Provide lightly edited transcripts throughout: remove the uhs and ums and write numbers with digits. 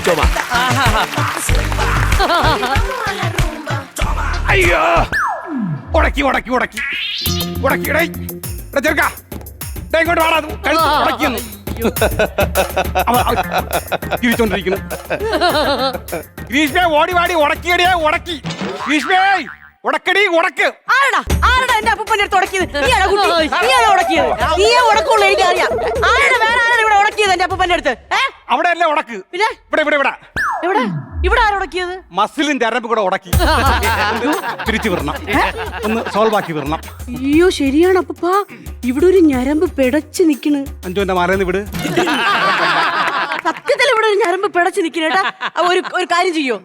ചുമ. അയ്യോ ഉടക്കി ഉടക്കി ഉടക്കി ഉടക്കിടേ ചെറുക്ക ഇങ്ങോട്ട് വാടാ ഉടക്കിയെന്ന് ജീവിച്ചോണ്ടിരിക്കുന്നു. ഗ്രീഷ്മേ ഓടി വാടി ഉടക്കിയടിയേ ഉടക്കി. ഗ്രീഷ്മേ ഉടക്കടി ഉടക്ക്. ആരടാ ആരടാ എന്റെ അപ്പൂപ്പന്റെ അടുത്ത് ഉടക്കിയത്? നീയാണോ കുട്ടി? നീയാണോ ഉടക്കിയത്? നീയേ ഉടക്കുള്ളൂ, എനിക്കറിയാം. ആരുടെ വേറെ ആരാണ് ഇവിടെ ഉടക്കിയത് എന്റെ അപ്പൂപ്പന്റെ അടുത്ത്? അവിടെ അല്ലേ ഉടക്ക്? പിന്നെ ഇവിടെ ഇവിടെ ഇവിടെ ഇവിടെ ഇവിടെ ആരുടക്കിയത്? മസിലും ചരമ്പ് കൂടെ ഉടക്കി തിരിച്ചു വിടണം, ഒന്ന് സോൾവ് ആക്കി വിടണം. അയ്യോ ശരിയാണ് അപ്പൂപ്പ, ഇവിടെ ഒരു ഞരമ്പ് പിടച്ച് നിക്കണ്. അഞ്ചുവിന്റെ മാറേന്ന് വിട്. സത്യത്തിൽ ഇവിടെ ഒരു ഞരമ്പ് പിടച്ച് നിക്കണേട്ടാ. ഒരു കാര്യം ചെയ്യോ,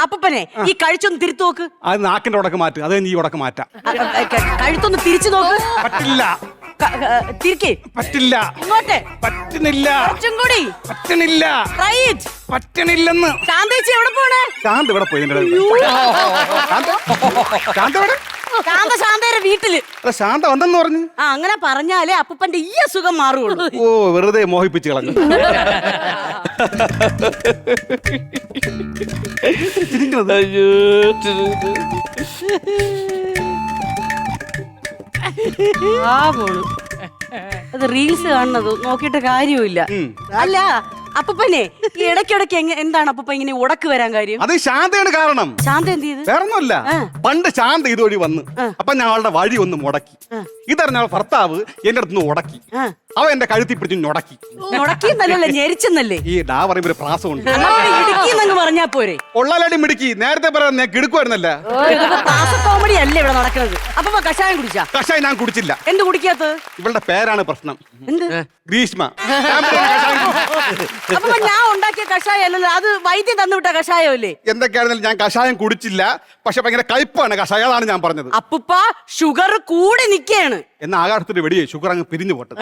അപ്പൂപ്പനെ ഈ കഴുത്തൊന്ന് തിരിച്ചു നോക്ക്. അത് നാക്കിന്റെ ഉടക്ക് മാറ്റും, അത് ഈ ഉടക്ക് മാറ്റാം. കഴുത്തൊന്ന് തിരിച്ചു നോക്ക്. പറ്റില്ല. തിരിക്കേ. പറ്റില്ല. ഇങ്ങോട്ടെ. പറ്റുന്നില്ല. കുറച്ചും കൂടി. പറ്റണില്ല. റൈറ്റ്. പറ്റണില്ലെന്ന്. ശാന്തേച്ചി എവിടെ പോണേ? ശാന്ത ഇവിടെ പോയി. ശാന്ത എവിടെ? ശാന്ത ശാന്തയുടെ വീട്ടില്. ശാന്ത വന്നെന്ന് പറഞ്ഞു. അങ്ങനെ പറഞ്ഞാലേ അപ്പൂപ്പന്റെ ഈ അസുഖം മാറുള്ളൂ. ഓ വെറുതെ മോഹിപ്പിച്ച് കളഞ്ഞു. പോണു. അത് റീൽസ് കാണുന്നത് നോക്കിയിട്ട് കാര്യമില്ല. അല്ല അപ്പൂപ്പനെ ഈ ഇടയ്ക്കിടയ്ക്ക് എന്താണ് അപ്പൂപ്പ ഇങ്ങനെ ഉടക്ക് വരാൻ കാര്യം? അത് ശാന്തയാണ് കാരണം. ശാന്ത എന്ത് ചെയ്ത്? വേറൊന്നുമല്ല, പണ്ട് ശാന്ത ഇതുവഴി വന്ന് അപ്പൊ ഞാൻ അവളുടെ വഴി ഒന്ന് മുടക്കി. ഇതറിഞ്ഞ ഭർത്താവ് എന്റെ അടുത്ത് ഉടക്കി. അവ എന്റെ കഴുത്തി പിടിച്ച് ഞൊടക്കി. ഞൊടക്കിന്നല്ലേ, ഞെരിച്ചെന്നല്ലേ? ഈ ഡാ പറയുമ്പോ ഒരു പ്രാസമുണ്ട്. ഇടുക്കിന്നങ്ങ് പറഞ്ഞാ പോരെ? ഉള്ളാലടി മിടുക്കി. നേരത്തെ പറയാൻ ഞാൻ കിടക്കുവായിരുന്നല്ല. കോമഡി അല്ലേ ഇവിടെ നടക്കുന്നത്? അപ്പൊ കഷായം കുടിച്ചാ? കഷായം ഞാൻ കുടിച്ചില്ല. എന്ത് കുടിക്കാത്തത്? ഇവളുടെ പേരാണ് പ്രശ്നം. എന്ത്? ഗ്രീഷ്മ. അപ്പൊ ഞാൻ ഉണ്ടാക്കിയ കഷായം അല്ലല്ലോ, അത് വൈദ്യം തന്നുവിട്ട കഷായം അല്ലേ? എന്തൊക്കെയാണെങ്കിലും ഞാൻ കഷായം കുടിച്ചില്ല. പക്ഷെ ഭയങ്കര കയ്പാണ് കഷായം, അതാണ് ഞാൻ പറഞ്ഞത്. അപ്പുപ്പ ഷുഗർ കൂടി നിക്കാണ്. എന്ന ആകാശത്തിന്റെ വെടിയേ ഷുഗർ അങ്ങ് പിരിഞ്ഞു പോട്ടെ.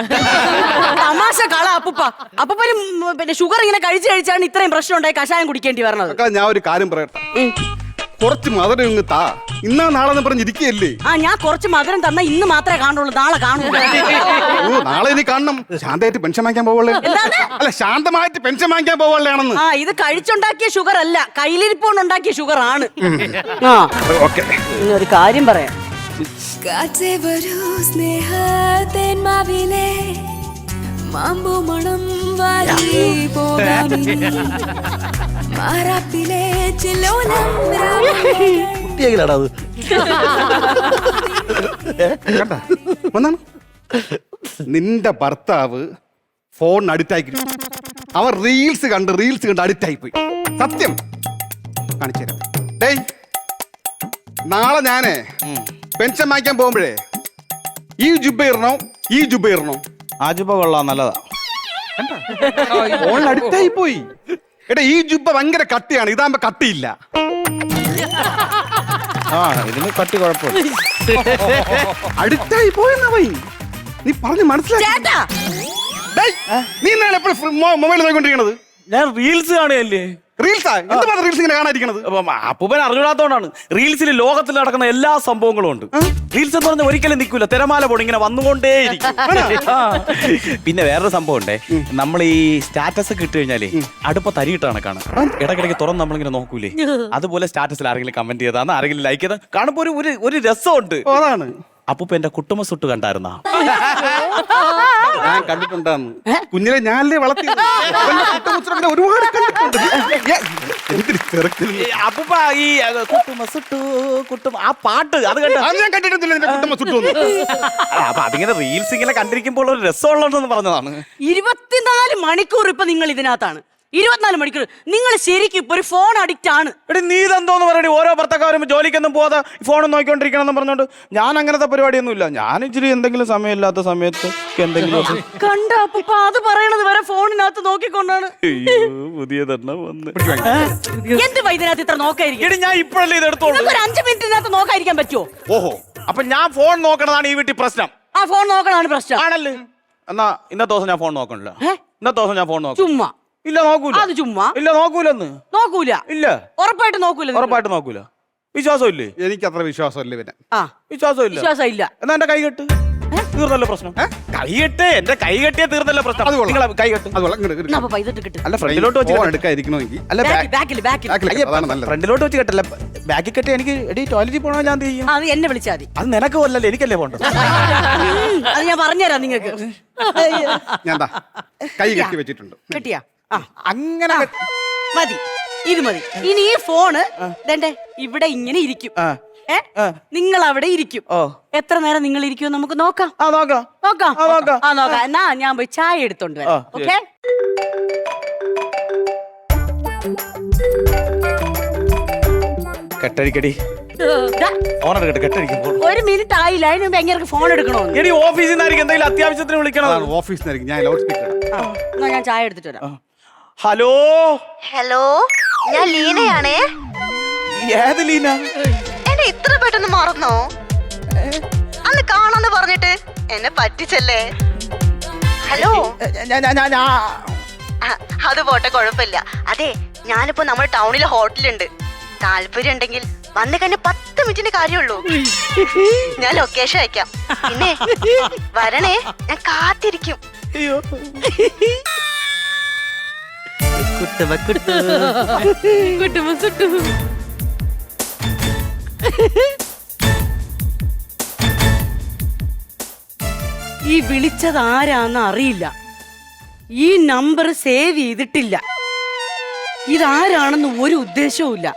തമാശ കള അപ്പുപ്പ. അപ്പൂപ്പന് പിന്നെ ഷുഗർ ഇങ്ങനെ കഴിച്ചാണ് ഇത്രയും പ്രശ്നം ഉണ്ടായി കഷായം കുടിക്കേണ്ടി വരണത്. ഞാൻ ഒരു കാര്യം പറയട്ടെ, കുറച്ച് മധുരം ഇങ്ങ് താ. ഇന്നാ നാളെ പറഞ്ഞിരിക്കുകയല്ലേ? ഞാൻ കുറച്ച് മധുരം തന്ന ഇന്ന് മാത്രമേ കാണുള്ളൂ, നാളെ കാണൂല. ഓ നാളെ ഇനി കാണണം. ശാന്തമായിട്ട് പെൻഷൻ വാങ്ങിക്കാൻ പോവുള്ളേ. അല്ല ശാന്തമായിട്ട് പെൻഷൻ വാങ്ങിക്കാൻ പോവുള്ളയാണെന്ന്. ഇത് കഴിച്ചുണ്ടാക്കിയ ഷുഗർ അല്ല, കയ്യിലിരിപ്പോണ്ട് ഉണ്ടാക്കിയ ഷുഗർ ആണ്. ഒരു കാര്യം പറയാം. കുട്ടിയെങ്കിലാടാ അത്. നിന്റെ ഭർത്താവ് ഫോൺ അഡിക്റ്റ് ആയി. അവർ റീൽസ് കണ്ട് അഡിക്റ്റ് ആയി പോയി. സത്യം കാണിച്ചു തരാം. ഡേയ് നാളെ ഞാനേ പെൻഷൻ വാങ്ങിക്കാൻ പോകുമ്പോഴേ ഈ ജുബ്ബ ഇടണോ? ആ ജുബ്ബ കൊള്ളാം, നല്ലതാ. ഫോൺ അഡിക്റ്റ് ആയി പോയി. എടാ ഈ ജുബ്ബ ഭയങ്കര കട്ടിയാണ്, ഇതാകുമ്പോ കട്ടിയില്ല. ഇതിന് കട്ടി കുഴപ്പമില്ല. അഡിക്റ്റ് ആയി പോയെന്നാ പോയി. നീ പറഞ്ഞു മനസ്സിലാക്കി. നീ എന്താണ് എപ്പോഴും മൊബൈൽ നോക്കിക്കൊണ്ടിരിക്കണത്? ഞാൻ റീൽസ് കാണുകയല്ലേ. റീൽസാ? എന്തുമാ റീൽസ് ഇങ്ങനെ കാണാതിരിക്കണത്? അപ്പൂപ്പൻ അറിഞ്ഞൂടാത്തോണ്ടാണ്. റീൽസിൽ ലോകത്തിൽ നടക്കുന്ന എല്ലാ സംഭവങ്ങളും ഉണ്ട്. റീൽസ് എന്ന് പറഞ്ഞാൽ ഒരിക്കലും നിൽക്കൂല, തിരമാല പോണം, ഇങ്ങനെ വന്നുകൊണ്ടേയിരിക്കും. പിന്നെ വേറൊരു സംഭവം ഉണ്ടേ, നമ്മൾ ഈ സ്റ്റാറ്റസ് ഒക്കെ ഇട്ട് കഴിഞ്ഞാലേ അടുപ്പ തരിയിട്ടാണ് കാണാൻ. ഇടയ്ക്കിടയ്ക്ക് തുറന്ന് നമ്മളിങ്ങനെ നോക്കൂലേ, അതുപോലെ സ്റ്റാറ്റസിൽ ആരെങ്കിലും കമന്റ് ചെയ്താന്ന്, ആരെങ്കിലും ലൈക്ക് ചെയ്താൽ കാണുമ്പോ ഒരു രസമുണ്ട്. അതാണ്. അപ്പൂപ്പ എന്റെ കുട്ടുമ സുട്ട് കണ്ടായിരുന്നാ? ഞാൻ കണ്ടിട്ടുണ്ടാന്ന്. കുഞ്ഞിലെ ഞാനല്ലേ വളർത്തി. ഒരുപാട് അപ്പൂപ്പ ഈ കുട്ടുമ സുട്ടു ആ പാട്ട് അത് ഞാൻ കണ്ടിട്ടില്ല. കുട്ടുമ സുട്ടു അപ്പൊ അതിങ്ങനെ റീൽസ് ഇങ്ങനെ കണ്ടിരിക്കുമ്പോൾ ഒരു രസമുള്ളതെന്ന് പറഞ്ഞതാണ്. 24 മണിക്കൂർ ഇപ്പൊ നിങ്ങൾ ഇതിനകത്താണ്. 24 മണിക്കൂർ നിങ്ങൾ ശരിക്കും ഇപ്പൊ ഒരു ഫോൺ അഡിക്റ്റ് ആണ്. എടി നീ ഇതെന്തോന്ന് പറയണേ, ഓരോ ഭർത്താക്കാരും ജോലിക്കൊന്നും പോകാതെ ഫോണും നോക്കിക്കൊണ്ടിരിക്കണം എന്ന് പറഞ്ഞോണ്ട്. ഞാൻ അങ്ങനത്തെ പരിപാടിയൊന്നും ഇല്ല. ഞാൻ ഇച്ചിരി എന്തെങ്കിലും സമയമില്ലാത്ത സമയത്ത് എന്തെങ്കിലും കണ്ട അപ്പൂപ്പ അത് പറയണത് വരെ ഫോണിനകത്ത് നോക്കിക്കൊണ്ടാണ്. പുതിയ തന്നെ വന്ന് എന്ത് വൈദ്യനകത്ത് ഇത്ര നോക്കായിരിക്കും? എടി ഞാൻ ഇപ്പോഴല്ലേ ഇത് എടുത്തോളൂ. ഒരു 5 മിനിറ്റിനകത്ത് നോക്കാതിരിക്കാൻ പറ്റുമോ? ഓഹോ, അപ്പൊ ഞാൻ ഫോൺ നോക്കണതാണ് ഈ വീട്ടിൽ പ്രശ്നം. ആ ഫോൺ നോക്കണതാണ് പ്രശ്നം ആണല്ലേ? എന്നാ ഇന്നത്തെ ദിവസം ഞാൻ ഫോൺ നോക്കണില്ല. ഇന്നത്തെ ദിവസം ഞാൻ ഫോൺ നോക്കും. ചുമ്മാ ഇല്ല നോക്കൂല. അത് ചുമ്മാ ഇല്ല നോക്കൂലെന്ന്. നോക്കൂല. ഇല്ല ഉറപ്പായിട്ട് നോക്കൂല. ഉറപ്പായിട്ട് നോക്കൂല. വിശ്വാസം ഇല്ലേ? എനിക്ക് അത്ര വിശ്വാസമല്ലേ പിന്നെ. വിശ്വാസം ഇല്ല. വിശ്വാസം ഇല്ല. എന്നാ എന്റെ കൈ കെട്ട്. തീർന്നല്ലോ പ്രശ്നം. കൈകെട്ട് എന്റെ കൈ കെട്ടിയാ തീർന്നല്ലോ പ്രശ്നം. അത് കൊള്ളാം. നിങ്ങളെ കൈ കെട്ട്. അത് കൊള്ളാം. ഇങ്ങട് ഇങ്ങട്. എന്നാ അപ്പൊ ഇതിട്ട് കിട്ടും അല്ല ഫ്രണ്ടിലോട്ട് വെച്ച് ഫോൺ കെട്ട്. എടുക്കാതിരിക്കണമെങ്കിൽ അല്ല ബാക്കിൽ ബാക്കിൽ ബാക്കിൽ അതാണ് നല്ലത്. ഫ്രണ്ടിലോട്ട് വെച്ച് കെട്ടല്ല, ബാക്കിൽ കെട്ടി എനിക്ക് എടി ടോയ്ലറ്റിൽ പോകണോ ഞാൻ എന്ത് ചെയ്യും? അത് എന്നെ വിളിച്ചാൽ മതി. അത് നിനക്ക് കൊല്ലല്ലേ, എനിക്കല്ലേ പോണ്ടത്. അത് ഞാൻ പറഞ്ഞുതരാം നിങ്ങൾക്ക്. ഞാൻ ദാ കൈ കെട്ടി വെച്ചിട്ടുണ്ട്. കിട്ടിയാ അങ്ങനെ മതി, ഇത് മതി. ഇനി ഈ ഫോണ് ദേ ഇവിടെ ഇങ്ങനെ ഇരിക്കും. നിങ്ങൾ അവിടെ ഇരിക്കും. എത്ര നേരം നിങ്ങൾ ഇരിക്കും നമുക്ക് നോക്കാം. നോക്കാം. നോക്കാം ആ, നോക്കാം. ആ നോക്കാം. എന്നാ ഞാൻ പോയി ചായ എടുത്തോണ്ട് വരാം. ഓക്കെ കെട്ടടിക്കടി ഫോൺ എടുക്കട്ടെ. കെട്ടടിക്കും. ഒരു മിനിറ്റ് ആയില്ല, അതിന് മുമ്പ് എങ്ങനെ ഫോൺ എടുക്കണോന്ന്. എടി ഓഫീസിൽ നിന്നായിരിക്കും എന്തെങ്കിലും അത്യാവശ്യത്തിന് വിളിക്കണം. ഓഫീസിൽ നിന്നായിരിക്കും. ഞാൻ ലൗഡ് സ്പീക്കർ. എന്നാ ഞാൻ ചായ എടുത്തിട്ട് വരാം. ഹലോ ഹലോ, ഞാൻ ലീനയാണേ. ഏത് ലീന? എന്നെ ഇത്ര പെട്ടെന്ന് മറന്നോ? അന്ന് കാണാന്ന് പറഞ്ഞിട്ട് എന്നെ പറ്റിച്ചല്ലേ. ഹലോ, അത് പോട്ടെ, കുഴപ്പമില്ല. അതെ, ഞാനിപ്പോ നമ്മുടെ ടൗണിലെ ഹോട്ടലുണ്ട്. താല്പര്യം ഉണ്ടെങ്കിൽ വന്ന് കഴിഞ്ഞ 10 മിനിറ്റിന്റെ കാര്യമുള്ളൂ. ഞാൻ ലൊക്കേഷൻ അയക്കാം. പിന്നെ വരണേ, ഞാൻ കാത്തിരിക്കും. ഈ വിളിച്ചത് ആരാന്ന് അറിയില്ല. ഈ നമ്പർ സേവ് ചെയ്തിട്ടില്ല. ഇതാരാണെന്ന് ഒരു ഉദ്ദേശവും ഇല്ല.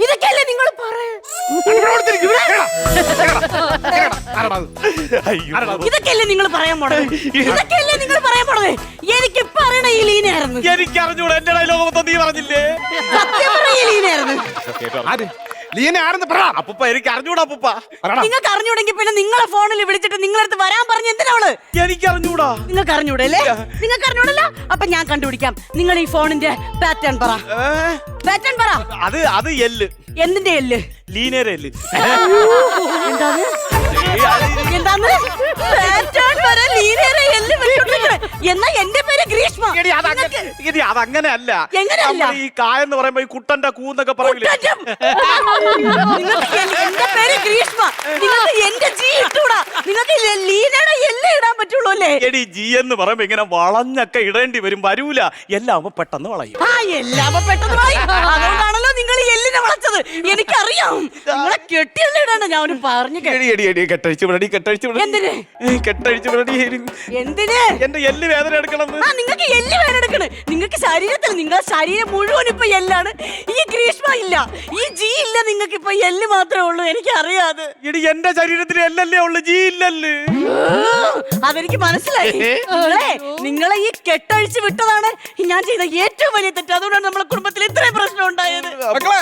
ഇതൊക്കെയല്ലേ നിങ്ങൾ ഇതൊക്കെയല്ലേ നിങ്ങൾ പറയാൻ പോണത്? ഇതൊക്കെയല്ലേ നിങ്ങൾ പറയാൻ പോണത്? എനിക്ക് പറയണ ഈ ലീനായിരുന്നു. എനിക്ക് അറിഞ്ഞൂടെ, എന്റെ ഡയലോഗ് മൊത്തം നീ പറഞ്ഞില്ലേ? സത്യം പറഞ്ഞ ഈ ലീനായിരുന്നു. ലീന ആരെന്ന് പറ. അപ്പൂപ്പ എനിക്ക് അറിഞ്ഞൂടാ. അപ്പൂപ്പ നിങ്ങൾക്ക് അറിഞ്ഞൂടെങ്കിൽ പിന്നെ നിങ്ങളെ ഫോണിൽ വിളിച്ചിട്ട് നിങ്ങളടുത്ത് വരാൻ പറഞ്ഞ എന്തിനാള്? എനിക്ക് അറിഞ്ഞൂടാ. നിങ്ങൾക്ക് അറിഞ്ഞൂടല്ലേ? നിങ്ങൾക്ക് അറിഞ്ഞൂടല്ല. അപ്പൊ ഞാൻ കണ്ടുപിടിക്കാം. നിങ്ങൾ ഈ ഫോണിന്റെ പാറ്റേൺ പറ. പാറ്റേൺ പറ. അത് എല്ല്. എന്തിന്റെ എല്ല്? ലീനേരെ എല്ല്. എന്താണ്? എന്താണ്? പാറ്റേൺ പറ. ലീനേരെ എല്ല് വെച്ചോണ്ടിരിക്കണേ. എന്നാ എന്റെ പേര് ഗ്രീഷ്മ. അതങ്ങനെ അല്ല. എങ്ങനെയല്ല? ഈ കായെന്ന് പറയുമ്പോ ഈ കുട്ടന്റെ കൂന്നൊക്കെ പറയില്ലേ? നിങ്ങൾക്ക് എന്റെ പേര് ഗ്രീഷ്മ. നിങ്ങൾക്ക് എന്റെ ജി ഇട്ടൂടാ. നിങ്ങൾക്ക് ലീനയുടെ എല്ല് ഇടാൻ പറ്റുള്ളൂ അല്ലേ? എടി ജി എന്ന് പറയുമ്പോ ഇങ്ങനെ വളഞ്ഞൊക്കെ ഇടേണ്ടി വരും. വരൂല. എല്ലാം പെട്ടെന്ന് വളയും. എല്ലാം പെട്ടെന്ന് വളയും. അതുകൊണ്ടാണല്ലോ നിങ്ങൾ ഈ എല്ലിനെ വളച്ചത്. എനിക്കറിയാം. നിങ്ങളെ കെട്ടിയല്ലേ ഇടണ്ട. ഞാൻ ഒരു പറഞ്ഞു. കെട്ടഴിച്ചു വിടടി. എന്തിന്? കെട്ടഴിച്ചു വിടടി. എന്തിന്? എന്റെ എല്ല് വേദന എടുക്കണം. നിങ്ങൾക്ക് എല്ല് വേദന എടുക്കണ്. നിങ്ങൾക്ക് ശരീരത്തിൽ നിങ്ങളെ ശരീരം മുഴുവൻ ഇപ്പൊ എല്ലാണ്. ഈ ഗ്രീഷ്മ ഇല്ല, ഈ ജി ഇല്ല. നിങ്ങൾക്ക് ഇപ്പൊ എല്ല് മാത്രമേ ഉള്ളൂ. എനിക്ക് അറിയാതെ. എടി എന്റെ ശരീരത്തിൽ എല്ലല്ലേ ഉള്ളു, ജി ഇല്ലല്ലേ? അതെനിക്ക് മനസ്സിലായി. നിങ്ങളെ ഈ കെട്ടഴിച്ച് വിട്ടതാണ് ഞാൻ ചെയ്ത ഏറ്റവും വലിയ തെറ്റ്. അതുകൊണ്ടാണ് നമ്മളെ കുടുംബത്തിൽ ഇത്രയും പ്രശ്നം ഉണ്ടായത്. മക്കളെ,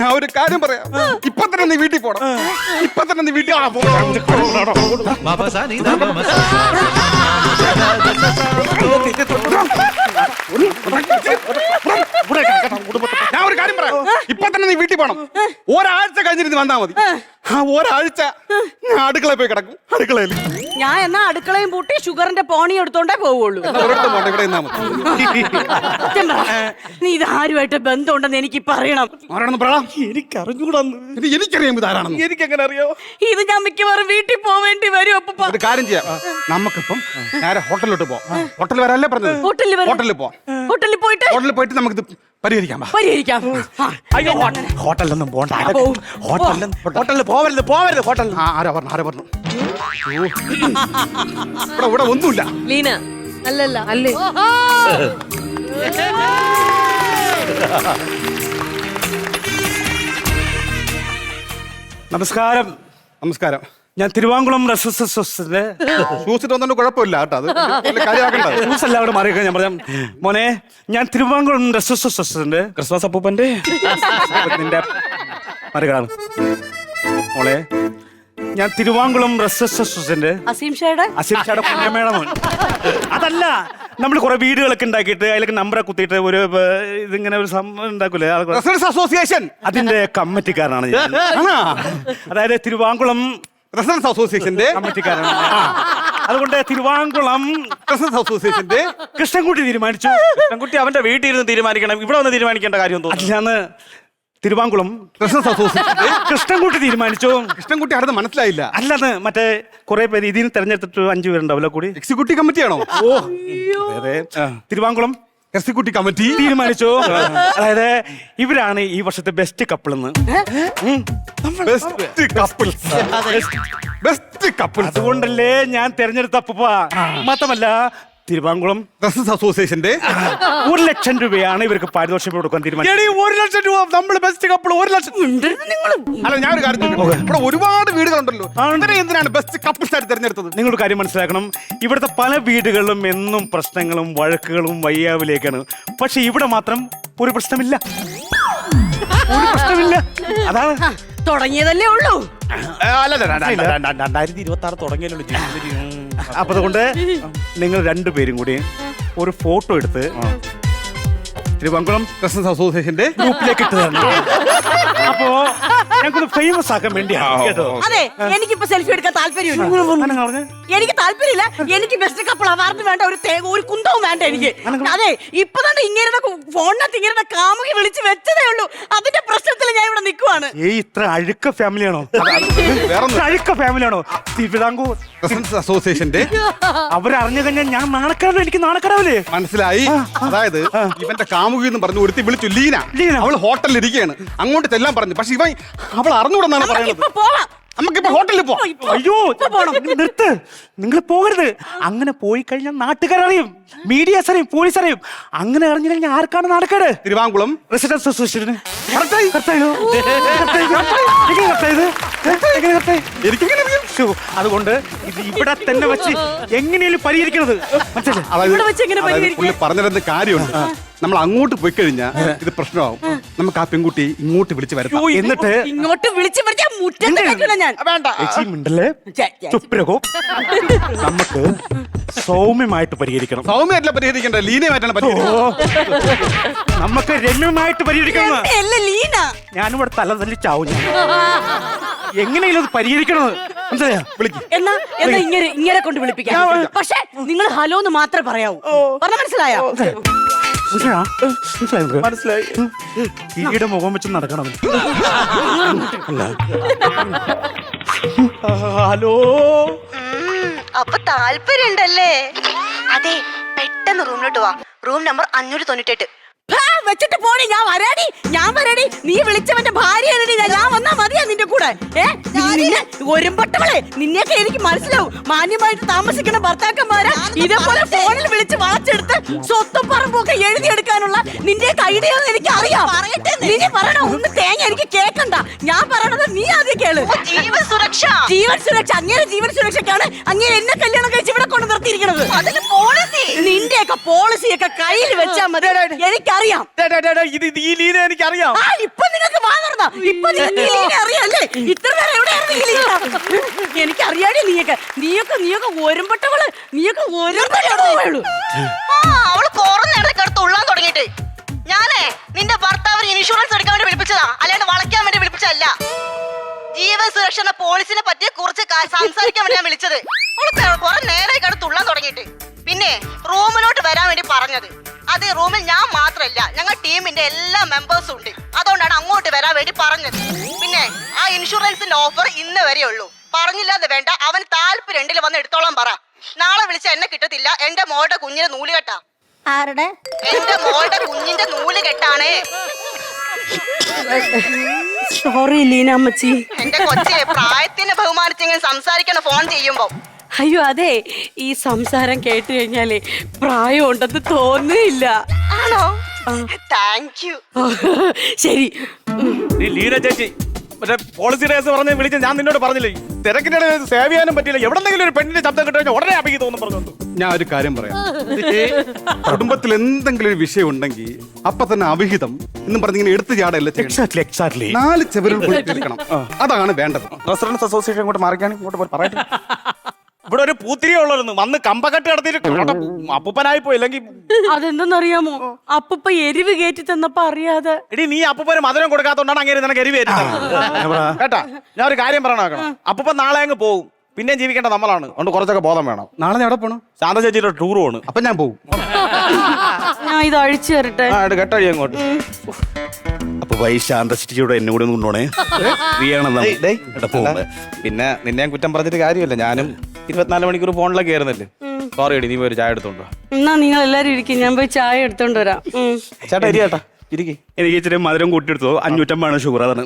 ഞാൻ ഒരു കാര്യം പറയാം. ഇപ്പൊ തന്നെ നീ വീട്ടിൽ പോണം. ഇപ്പൊ തന്നെ നീ വീട്ടിൽ ഞാൻ ഒരു കാര്യം പറയാം. ഇപ്പൊ തന്നെ നീ വീട്ടിൽ പോണം. ഒരാഴ്ച കഴിഞ്ഞിട്ട് വന്നാ മതി. ആ ഒരാഴ്ച ഞാൻ അടുക്കളയിൽ പോയി കിടക്കും. അടുക്കളയിൽ ഞാൻ എന്നാ അടുക്കളയും പൂട്ടി ഷുഗറിന്റെ പോണി എടുത്തോണ്ടേ പോവുള്ളൂ. ഇവിടെ നിന്നാ മതി. സത്യം പറ, നീ ഇത് ആരുമായിട്ട് ബന്ധമുണ്ടെന്ന് എനിക്ക് പറയണം. ആരാണെന്ന് പറ. എനിക്ക് അറിഞ്ഞൂടാന്ന്. എനിക്കറിയാം ഇതാരാണെന്ന്. എനിക്ക് എങ്ങനെ അറിയോ? ഇത് ഞാൻ മിക്കവാറും വീട്ടിൽ പോവേണ്ടി വരും. അപ്പൊ ഒരു കാര്യം ചെയ്യാം. നമുക്കിപ്പം നേരെ ഹോട്ടലിലോട്ട് പോവാം. ഹോട്ടലിൽ വരാനല്ലേ പറഞ്ഞത്? ഹോട്ടലിൽ പോവാം. ഹോട്ടലിൽ പോയിട്ട് നമുക്കിത് പരിഹരിക്കാം. അയ്യോ, ഹോട്ടലിലൊന്നും പോണ്ട. ഹോട്ടലിൽ പോവരുത്. ഹോട്ടലിൽ ആരാ പറഞ്ഞു? ഇവിടെ ഒന്നുമില്ല. ലീന അല്ലല്ല അല്ലേ? നമസ്കാരം. നമസ്കാരം. ഞാൻ തിരുവാങ്കുളം ഷൂസിട്ട് വന്നോണ്ട് കുഴപ്പമില്ല കേട്ടോ. അത് കാര്യമാക്കണ്ട. ഷൂസ് എല്ലാം അവിടെ മാറിയൊക്കെ ഞാൻ പറഞ്ഞ മോനെ, ഞാൻ തിരുവാങ്കുളം റെസിസ്റ്റന്റ് ക്രിസ്മസ് അപ്പൂപ്പന്റെ നിന്റെ മറുകളാണ് മോളെ. ഞാൻ തിരുവാങ്കുളം റെസിസ്റ്റന്റ് അസീംഷയുടെ കുഞ്ഞമ്മയുടെ മോൻ. അതല്ല, നമ്മൾ കുറെ വീടുകളൊക്കെ ഉണ്ടാക്കിയിട്ട് അതിലൊക്കെ നമ്പറൊക്കെ കുത്തിയിട്ട് ഒരു ഇതിങ്ങനെ ഒരു സംഭവം ഉണ്ടാക്കൂലേ അസോസിയേഷൻ, അതിന്റെ കമ്മിറ്റിക്കാരനാണ് ഞാൻ. അതായത് തിരുവാങ്കുളം റെസിഡൻസ് അസോസിയേഷന്റെ കമ്മിറ്റിക്കാരനാണ്. അതുകൊണ്ട് തിരുവാങ്കുളം റെസിഡൻസ് അസോസിയേഷന്റെ കൃഷ്ണൻകുട്ടി തീരുമാനിച്ചു. കൃഷ്ണൻകുട്ടി അവന്റെ വീട്ടിൽ ഇരുന്ന് തീരുമാനിക്കണം. ഇവിടെ വന്ന് തീരുമാനിക്കേണ്ട കാര്യം തോന്നുന്നു. തിരുവാങ്കുളം ബിസിനസ് അസോസിയേഷന്റെ കൃഷ്ണൻകുട്ടി തീരുമാനിച്ചു. കൃഷ്ണൻകുട്ടി ആരെന്ന് മനസ്സിലായില്ല. അല്ലെന്ന് മറ്റേ കുറെ പേര് ഇതിന് തെരഞ്ഞെടുത്തിട്ട് 5 പേരുണ്ടാവില്ല കൂടി. എക്സിക്യൂട്ടീവ് കമ്മിറ്റിയാണോ? അതെ തിരുവാങ്കുളം എക്സിക്യൂട്ടീവ് കമ്മിറ്റി തീരുമാനിച്ചു. അതായത് ഇവരാണ് ഈ വർഷത്തെ ബെസ്റ്റ് കപ്പിൾ എന്ന്. Best couples. അതുകൊണ്ടല്ലേ ഞാൻ തെരഞ്ഞെടുത്ത അപ്പൂപ്പ. മാത്രമല്ല തിരുവാങ്കുളം ബിസിനസ് അസോസിയേഷന്റെ 1 ലക്ഷം രൂപയാണ് ഇവർക്ക് പാരിതോഷികം കൊടുക്കാൻ തീരുമാനിച്ചത്. 1 ലക്ഷം രൂപ നമ്മൾ ബെസ്റ്റ് കപ്പിൾ 1 ലക്ഷം. അല്ല ഞാൻ ഒരു കാര്യം ചോദിക്കട്ടെ? ഇവിടെ ഒരുപാട് വീടുകളുണ്ടല്ലോ, എന്തിനാണ് ബെസ്റ്റ് കപ്പിൾസ് ആയിട്ട് തെരഞ്ഞെടുത്തത്? നിങ്ങളൊരു കാര്യം മനസ്സിലാക്കണം, ഇവിടുത്തെ പല വീടുകളിലും എന്നും പ്രശ്നങ്ങളും വഴക്കുകളും വയ്യാവിലേക്കാണ്. പക്ഷെ ഇവിടെ മാത്രം ഒരു പ്രശ്നമില്ല, ഒരു പ്രശ്നമില്ല. അതാണ് തുടങ്ങിയതല്ലേ ഉള്ളൂ. അല്ല 2026 തുടങ്ങിയല്ലോ. അപ്പൊ അതുകൊണ്ട് നിങ്ങൾ രണ്ടുപേരും കൂടി ഒരു ഫോട്ടോ എടുത്ത് തിരുവങ്കുളം ബിസിനസ് അസോസിയേഷന്റെ ഗ്രൂപ്പിലേക്ക് ഇട്ട് തരണം. അപ്പോ ഞങ്ങൾക്കൊന്ന് ഫേമസ് ആക്കാൻ വേണ്ടിയാണ് കേട്ടോ. അതെ, എനിക്കിപ്പോ സെൽഫി എടുക്കാൻ താല്പര്യമില്ല. എനിക്ക് താല്പര്യമില്ല. എനിക്ക് ബെസ്റ്റ് കപ്പിൾ അവാർഡ് വേണ്ട, ഒരു കുന്തവും വേണ്ട എനിക്ക്. അതെ, ഇപ്പൊ തന്നെ ഇങ്ങനെ ഫോണിനകത്ത് ഇങ്ങനെ കാമുകി വിളിച്ച് വെച്ചതേ ഉള്ളൂ. അതിന്റെ പ്രശ്നത്തിൽ ഞാൻ ഇവിടെ നിൽക്കുവാണ്. ഇത്ര അഴുക്ക ഫാമിലിയാണോ? വേറെ അഴുക്ക ഫാമിലിയാണോ തിരുവിതാംകൂർ ബിസിനസ് അസോസിയേഷന്റെ? അവരറിഞ്ഞു കഴിഞ്ഞാൽ ഞാൻ നാണക്കാരല്ലോ, എനിക്ക് നാണക്കാരാവില്ലേ? മനസ്സിലായി. അതായത് ഇവന്റെ കാമുകി എന്ന് പറഞ്ഞു ഒരുത്തി വിളിച്ചു ലീന. അവൾ ഹോട്ടലിൽ ഇരിക്കുകയാണ്, അങ്ങോട്ട് ചെല്ലാൻ പറഞ്ഞു. പക്ഷെ ഇവൻ അവൾ അറിഞ്ഞൂടെന്നാണ് പറയുന്നത്. ഇപ്പൊ പോവാം. നമുക്കിപ്പോ ഹോട്ടലിൽ പോവാം. അയ്യോ നിർത്ത്, നിങ്ങൾ പോകരുത്. അങ്ങനെ പോയി കഴിഞ്ഞാൽ നാട്ടുകാരറിയും, മീഡിയാസ് അറിയും, പോലീസ് അറിയും. അങ്ങനെ അറിഞ്ഞു കഴിഞ്ഞാൽ ആർക്കാണ് നാണക്കേട്? തിരുവാങ്കുളം റെസിഡൻസ് അസോസിയേഷന്. അതുകൊണ്ട് ഇത് ഇവിടെ തന്നെ വെച്ച് എങ്ങനെയും പരിഹരിക്കണത് മനസ്സിലായി? ഇവിടെ വെച്ച് എങ്ങനെ പരിഹരിക്കും? പുള്ളി പറഞ്ഞിരുന്ന കാര്യമുണ്ട്. നമ്മൾ അങ്ങോട്ട് പോയി കഴിഞ്ഞാൽ ഇത് പ്രശ്നമാവും. നമുക്ക് ആ പെൺകുട്ടി ഇങ്ങോട്ട് വിളിച്ച് വരാം. എന്നിട്ട് ഇങ്ങോട്ട് വിളിച്ച് വിളിച്ചാൽ മുറ്റത്ത് വെക്കില്ല ഞാൻ. മിണ്ടല്ലേ ചുപ്രകോ, നമുക്ക് സൗമ്യമായിട്ട് പരിഹരിക്കണം. സൗമ്യമായിട്ടല്ല പരിഹരിക്കണ്ട, ലീനയുമായിട്ടാണ് പരിഹരിക്കുന്നത്. നമുക്ക് രമ്യമായിട്ട് പരിഹരിക്കണം. എന്റെ ലീന, ഞാനിവിടെ തല തല്ലി ചാവും. എങ്ങനെയും അത് പരിഹരിക്കണത് മനസ്സിലായോ? എന്നാ ഇങ്ങനെ കൊണ്ട് വിളിപ്പിക്കാം. പക്ഷെ നിങ്ങൾ ഹലോ എന്ന് മാത്രമേ പറയാവൂ. പറഞ്ഞ മനസ്സിലായോ? മനസ്സിലായി. ഈയുടെ മുഖം വെച്ച് നടക്കണം. ഹലോ, അപ്പൊ താല്പര്യണ്ടല്ലേ? അതെ, പെട്ടെന്ന് റൂമിലോട്ട് വാ. Room number 598. വെച്ചിട്ട് പോണി. ഞാൻ വരാടി. നീ വിളിച്ചവന്റെ ഭാര്യയാണടി. ഞാൻ വന്നാ മതിയാ നിന്റെ കൂടെ. ഒരുമ്പട്ടവളെ, നിന്നെയൊക്കെ എനിക്ക് മനസ്സിലാവും. മാന്യമായിട്ട് താമസിക്കുന്ന ഭർത്താക്കന്മാരെ ഇതേപോലെ ഫോണിൽ വിളിച്ച് വളച്ചെടുത്ത് സ്വത്തും പറമ്പൊക്കെ എഴുതിയെടുക്കാനുള്ള നിന്റെ ഐഡിയൊന്നും എനിക്ക് അറിയാം. നീ പറയണ ഒന്ന് തേങ്ങ എനിക്ക് കേക്കണ്ട. ഞാൻ പറയണത് നീ ആദ്യം കേള്. ജീവൻ സുരക്ഷ. അങ്ങനെ ജീവൻ സുരക്ഷയ്ക്കാണ് അങ്ങനെ എന്നെ കല്യാണം കഴിച്ച് ഇവിടെ കൊണ്ട് നിർത്തിയിരിക്കണത്. അതിന് പോളിസി. നിന്റെയൊക്കെ പോളിസിയൊക്കെ കയ്യിൽ വെച്ചാൽ മതി. എനിക്കറിയാം. ഇത് ഈ ലീന എനിക്കറിയാം. ഇപ്പൊ നിങ്ങൾക്ക് വാങ്ങർന്ന. ഇപ്പൊ നിങ്ങൾക്ക് ഈ ലീന അറിയാല്ലേ? ഇത്ര നേരം എവിടെയായിരുന്നു ഈ ലീന? എനിക്കറിയാടി. നീയൊക്കെ ഒരുമ്പട്ടവള്. നീയൊക്കെ ഒരുമ്പട്ടവള്. അവള് കുറഞ്ഞ നേരത്തേക്ക് ഉള്ളാൻ തുടങ്ങിയിട്ട്. ഞാനേ നിന്റെ ഭർത്താവിന് ഇൻഷുറൻസ് എടുക്കാൻ വേണ്ടി വിളിപ്പിച്ചതാ, അല്ലാണ്ട് വളയ്ക്കാൻ വേണ്ടി വിളിപ്പിച്ചല്ല. ജീവൻ സുരക്ഷ എന്ന പോളിസിനെ പറ്റി കുറച്ച് സംസാരിക്കാൻ വേണ്ടി ഞാൻ വിളിച്ചത്. അവള് കുറെ നേരമായി തുള്ളാൻ തുടങ്ങിയിട്ട്. പിന്നെ റൂമിലോട്ട് വരാൻ വേണ്ടി പറഞ്ഞത്. അത് റൂമിൽ ഞാൻ മാത്രമല്ല, ഞങ്ങൾ ടീമിന്റെ എല്ലാ മെമ്പേഴ്സും ഉണ്ട്. അതുകൊണ്ടാണ് അങ്ങോട്ട് വരാൻ വേണ്ടി പറഞ്ഞത്. പിന്നെ ആ ഇൻഷുറൻസിന്റെ ഓഫർ ഇന്ന് വരെ ഉള്ളൂ. പറഞ്ഞില്ലാതെ വേണ്ട, അവന് താല്പര്യം വന്ന് എടുത്തോളാൻ പറ. നാളെ വിളിച്ച എന്നെ കിട്ടത്തില്ല. എന്റെ മോളുടെ കുഞ്ഞിന്റെ നൂലുകെട്ടാ. ആരുടെ? എന്റെ മോളുടെ കുഞ്ഞിന്റെ നൂലുകെട്ടാണ്. സോറി ലീന അമ്മച്ചി. എന്റെ കൊച്ചെ, പ്രായത്തിന് ബഹുമാനിച്ചെങ്കിൽ സംസാരിക്കണം ഫോൺ ചെയ്യുമ്പോ. അയ്യോ അതെ, ഈ സംസാരം കേട്ട് കഴിഞ്ഞാലേ പ്രായം ഉണ്ടെന്ന് തോന്നുന്നില്ല. ആണോ? Thank you. ശരി. ലീന ചേച്ചി മറ്റേ പോളിസി ഡേസ് പറഞ്ഞ് വിളിച്ച് ഞാൻ നിന്നോട് പറഞ്ഞില്ലേ, തിരക്കിന്റെ സേവ് ചെയ്യാനും പറ്റില്ല. എവിടെന്നെങ്കിലും ഒരു പെണ്ണിന്റെ ശബ്ദം കിട്ടുക ഉടനെ അഭിക്ക് തോന്നും പറഞ്ഞു. ഞാൻ ഒരു കാര്യം പറയാം. കുടുംബത്തിൽ എന്തെങ്കിലും ഒരു വിഷയം ഉണ്ടെങ്കിൽ അപ്പൊ തന്നെ അവിഹിതം എന്നും പറഞ്ഞിങ്ങനെ എടുത്തു ചാടല്ല. എക്സാക്ട്ലി 4 ചെവരുകൾ കേൾക്കണം. അതാണ് വേണ്ടത്. റെസിഡൻസ് അസോസിയേഷൻ ഇങ്ങോട്ട് മാറിക്കാണ്. ഇങ്ങോട്ട് പറയട്ടെ. ഇവിടെ ഒരു പൂത്തിരിയ ഉള്ളായിരുന്നു, വന്ന് കമ്പക്കെട്ട് നടത്തിയിട്ട് അപ്പൂപ്പനായി പോയി. അല്ലെങ്കിൽ അതെന്തെന്നറിയാമോ? അപ്പൂപ്പ എരിവ് കയറ്റി തന്നപ്പോ അറിയാതെ. എടി നീ അപ്പൂപ്പന് മധുരം കൊടുക്കാത്തോണ്ടാണ് അങ്ങനെ നിനക്ക് എരിവ് കേട്ടാ. ഞാൻ ഒരു കാര്യം പറയണം. അപ്പൂപ്പൻ നാളെ അങ്ങ് പോകും. പിന്നെയും ജീവിക്കേണ്ട നമ്മളാണ്. അതുകൊണ്ട് കുറച്ചൊക്കെ ബോധം വേണം. നാളെ ഞാൻ എവിടെ പോണു? ശാന്ത ചേച്ചിയുടെ ടൂർ പോണ്. അപ്പൊ ഞാൻ പോകും. ഞാൻ ഇത് അഴിച്ചു തരട്ടെ. കെട്ടഴി അങ്ങോട്ട്. അപ്പൊ വൈ ശാന്തയുടെ എന്നെ കൂടെ ഒന്ന് കൊണ്ടോണേ ഡേയ്, ഡേയ്. പിന്നെ നിന്നെ ഞാൻ കുറ്റം പറഞ്ഞിട്ട് കാര്യമില്ല. ഞാനും 24 മണിക്കൂർ ഫോണിലൊക്കെ ആയിരുന്നല്ലേ. സോറി എടി, നീ പോയി ഒരു ചായ എടുത്തോണ്ടോ. എന്നാ നിങ്ങൾ എല്ലാരും ഇരിക്കും, ഞാൻ പോയി ചായ എടുത്തോണ്ട് വരാം. ചേട്ടാ ഇരി ചേട്ടാ, ഇരിക്കേ. എനിക്ക് ഇച്ചിരി മധുരം കൂട്ടിയെടുത്തോ. 550 ഷുഗർ. അതാണ്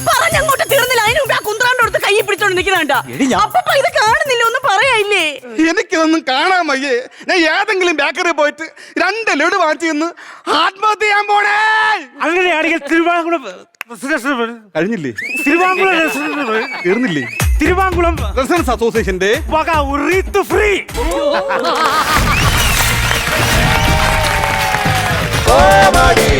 പറഞ്ഞങ്ങോട്ട് തീർന്നില്ല. അതിന് മുമ്പ് ആ കുന്ത്രാണ്ട് കൊടുത്ത് കൈ പിടിച്ചോണ്ട് നിൽക്കുന്നുണ്ട. എടി ഞാൻ- അപ്പൊ ഇത് കാണുന്നില്ല, ഒന്നും പറയായില്ലേ? എനിക്കിതൊന്നും കാണാൻ വയ്യേ. ഞാൻ ഏതെങ്കിലും ബേക്കറി പോയിട്ട് 2 ലഡു വാങ്ങിച്ചു നിന്ന് ആത്മഹത്യ ചെയ്യാൻ പോണേ. അങ്ങനെയാണെങ്കിൽ തിരുവാങ്കുളം കഴിഞ്ഞില്ലേ? തിരുവാങ്കുളം തീർന്നില്ലേ? തിരുവാങ്കുളം റെസിഡൻസ് അസോസിയേഷന്റെ വക ഉറീത്ത് ഫ്രീ. Comedy.